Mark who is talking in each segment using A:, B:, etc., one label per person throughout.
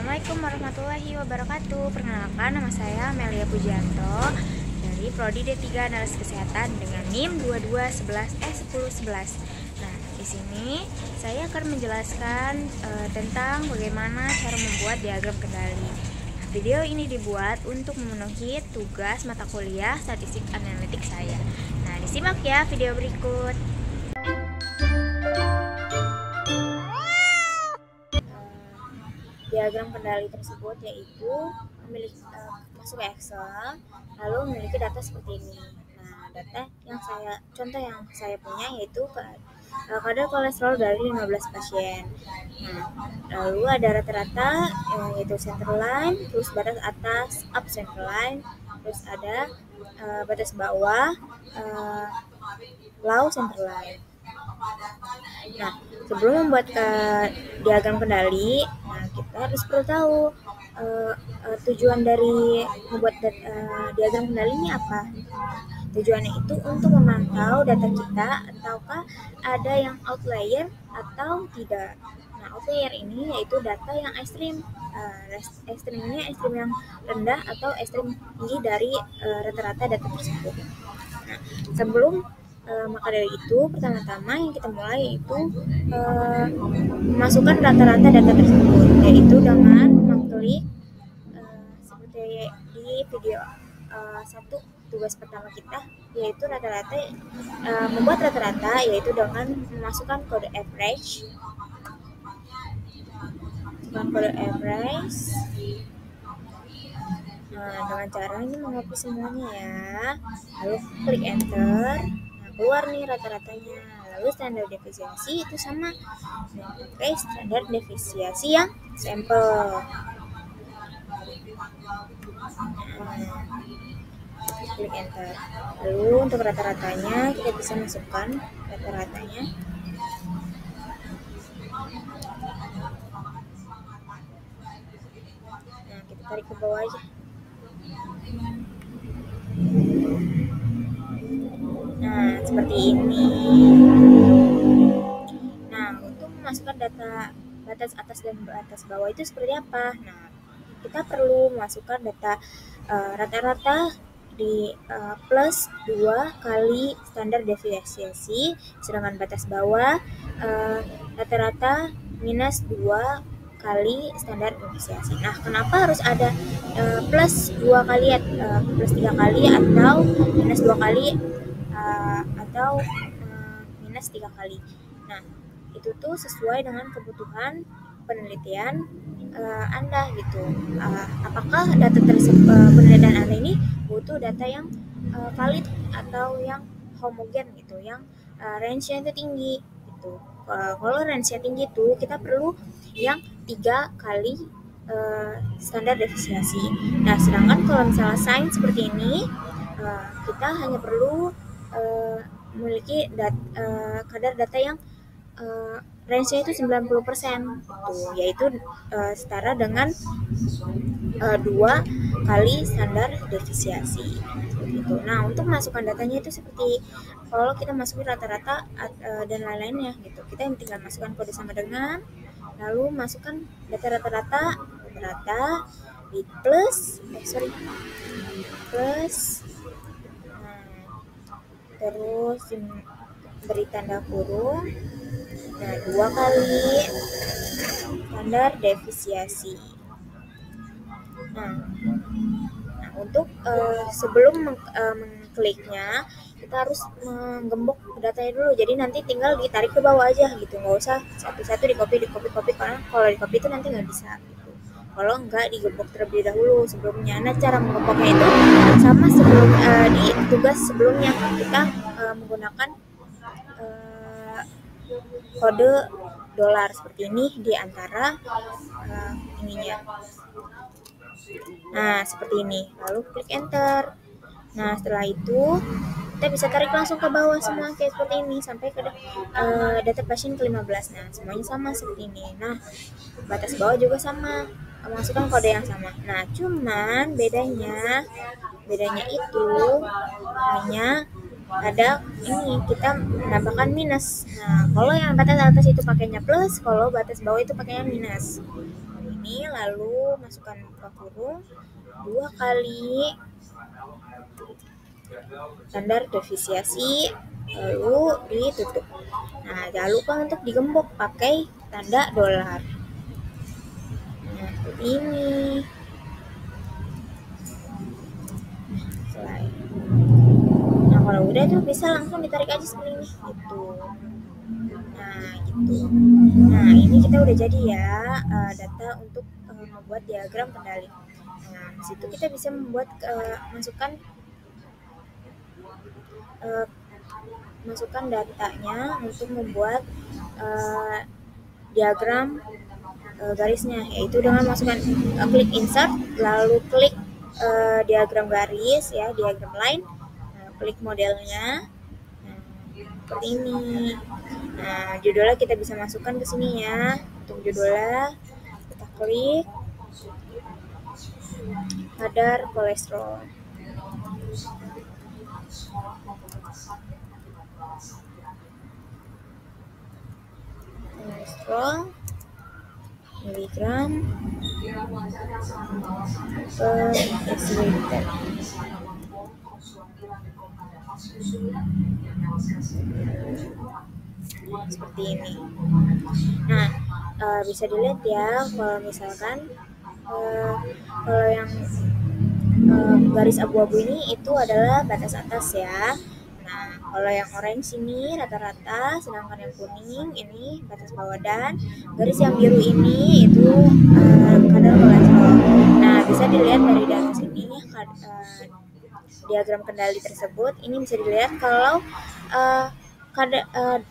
A: Assalamualaikum warahmatullahi wabarakatuh. Perkenalkan, nama saya Melia Pujianto dari Prodi D3 Analisis Kesehatan dengan NIM 2211E1011. Nah, di sini saya akan menjelaskan tentang bagaimana cara membuat diagram kendali. Nah, video ini dibuat untuk memenuhi tugas mata kuliah statistik analitik saya. Nah, disimak ya video berikut. Diagram kendali tersebut yaitu masuk ke Excel, lalu memiliki data seperti ini. Nah, contoh yang saya punya yaitu kadar kolesterol dari 15 pasien. Nah, lalu ada rata-rata yaitu center line, terus batas atas up center line, terus ada batas bawah low center line. Nah, sebelum membuat diagram kendali, kita harus perlu tahu tujuan dari membuat diagram kendali ini apa. Tujuannya itu untuk memantau data kita ataukah ada yang outlier atau tidak. Nah, outlier ini yaitu data yang ekstrim. Ekstrim ini ekstrim yang rendah atau ekstrim tinggi dari rata-rata data tersebut. Nah, sebelum maka dari itu, pertama-tama yang kita mulai yaitu memasukkan rata-rata data tersebut, yaitu dengan mengklik seperti di video 1 tugas pertama kita, yaitu rata-rata membuat rata-rata, yaitu dengan memasukkan kode average. Nah, dengan cara ini mengcopy semuanya ya, lalu klik enter. Keluar nih rata-ratanya. Lalu standar deviasi itu sama dengan pakai standar deviasi yang sampel. Klik enter. Lalu untuk rata-ratanya kita bisa masukkan rata-ratanya. Nah, kita tarik ke bawah aja. Nah, seperti ini. Nah, untuk memasukkan data batas atas dan batas bawah itu seperti apa? Nah, kita perlu memasukkan data rata-rata di plus 2 kali standar deviasi, sedangkan batas bawah rata-rata minus 2 kali standar deviasi. Nah, kenapa harus ada plus 2 kali, plus 3 kali atau minus 2 kali atau minus 3 kali. Nah, itu tuh sesuai dengan kebutuhan penelitian Anda gitu. Apakah data penelitian Anda ini butuh data yang valid atau yang homogen gitu, yang range-nya itu tinggi gitu. Kalau range-nya tinggi itu kita perlu yang 3 kali standar deviasi. Nah, sedangkan kalau misalnya sains seperti ini, kita hanya perlu memiliki kadar data yang range-nya itu 90% gitu, yaitu setara dengan 2 kali standar deviasi gitu. Nah, untuk masukkan datanya itu seperti kalau kita masukin rata-rata dan lain-lainnya gitu. Kita tinggal masukkan kode sama dengan, lalu masukkan data rata-rata di plus terus beri tanda kurung. Nah, 2 kali standar deviasi. Nah, untuk sebelum mengkliknya kita harus menggembok datanya dulu. Jadi nanti tinggal ditarik ke bawah aja gitu, nggak usah satu-satu di copy karena kalau di copy itu nanti nggak bisa gitu. Kalau nggak digembok terlebih dahulu sebelumnya. Nah, cara menggemboknya itu sama sebelum di tugas sebelumnya kita menggunakan kode dolar seperti ini di antara ininya. Nah, seperti ini. Lalu klik enter. Nah, setelah itu kita bisa tarik langsung ke bawah semua kayak seperti ini sampai ke data pasien ke-15. Nah, semuanya sama seperti ini. Nah, batas bawah juga sama, masukkan kode yang sama. Nah, cuman bedanya itu hanya ada ini, kita menambahkan minus. Nah, kalau yang batas atas itu pakainya plus, kalau batas bawah itu pakainya minus. ini, lalu masukkan buka kurung 2 kali tanda defisiasi, lalu ditutup. Nah, jangan lupa untuk digembok pakai tanda dolar. Nah, seperti ini. Nah, kalau udah tuh bisa langsung ditarik aja seperti ini gitu. Nah, gitu. Nah, ini kita udah jadi ya data untuk membuat diagram kendali. Nah, di situ kita bisa membuat masukkan datanya untuk membuat diagram garisnya, yaitu dengan masukkan klik insert, lalu klik diagram garis ya, diagram line, klik modelnya. Nah, seperti ini. Nah, judulnya kita bisa masukkan ke sini ya. Untuk judulnya kita klik kadar kolesterol. Kolesterol miligram per deciliter. Seperti ini. Nah, bisa dilihat ya, kalau misalkan kalau yang garis abu-abu ini itu adalah batas atas ya. Nah, kalau yang orange ini rata-rata, sedangkan yang kuning ini batas bawah, dan garis yang biru ini itu kadar kolesterol. Nah, bisa dilihat dari data sini diagram kendali tersebut. Ini bisa dilihat kalau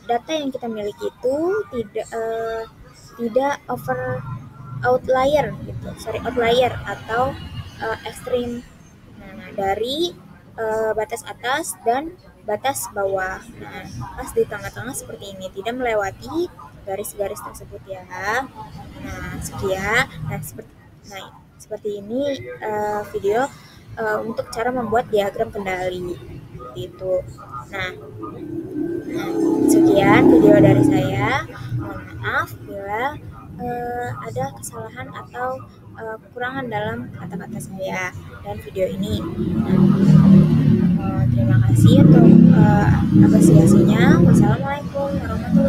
A: data yang kita miliki itu tidak outlier atau ekstrim dari batas atas dan batas bawah. Nah, pas di tengah-tengah seperti ini, tidak melewati garis-garis tersebut ya. Nah, sekian. Seperti ini video untuk cara membuat diagram kendali gitu. Nah, sekian video dari saya. Mohon maaf bila ada kesalahan atau kekurangan dalam kata-kata saya dan video ini. Terima kasih untuk apresiasinya. Wassalamualaikum warahmatullahi wabarakatuh.